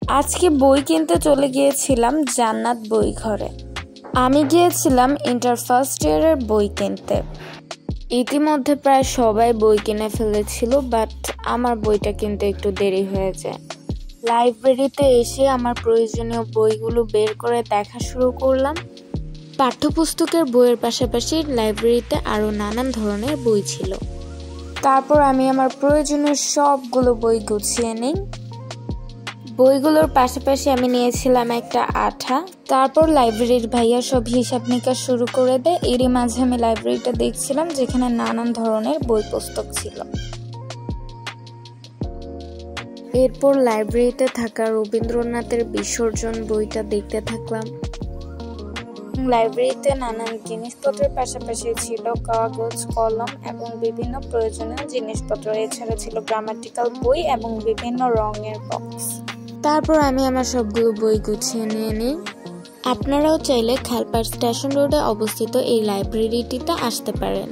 আজকে বই কিনতে চলে গিয়েছিলাম জান্নাত বই ঘরে। আমি গিয়েছিলাম ইন্টার ফার্স্ট ইয়ারের বই কিনতে। ইতিমধ্যে প্রায় সবাই বই কিনে ফেলেছিল, বাট আমার বইটা কিনতে একটু দেরি হয়ে যায়। লাইব্রেরিতে এসে আমার প্রয়োজনীয় বইগুলো বের করে দেখা শুরু করলাম। পাঠ্যপুস্তকের বইয়ের পাশাপাশি লাইব্রেরিতে আরও নানান ধরনের বই ছিল। তারপর আমি আমার প্রয়োজনীয় সবগুলো বই গুছিয়ে নিই। বইগুলোর পাশাপাশি আমি নিয়েছিলাম একটা আঠা। তারপর লাইব্রেরির ভাইয়া সব হিসাব নিকাশ শুরু করে দেয়। এরই মাঝে আমি লাইব্রেরিটা দেখছিলাম, যেখানে নানান ধরনের বই পুস্তক ছিল। এরপর লাইব্রেরিতে থাকা রবীন্দ্রনাথের বিসর্জন বইটা দেখতে থাকলাম। লাইব্রেরিতে নানান জিনিসপত্রের পাশাপাশি ছিল কাগজ, কলম এবং বিভিন্ন প্রয়োজনীয় জিনিসপত্র। এছাড়া ছিল গ্রামাটিক্যাল বই এবং বিভিন্ন রঙের বক্স। তারপর আমি আমার সবগুলো বই গুছিয়ে নিয়ে নিই। আপনারাও চাইলে খালপাড় স্টেশন রোডে অবস্থিত এই লাইব্রেরিটিতে আসতে পারেন।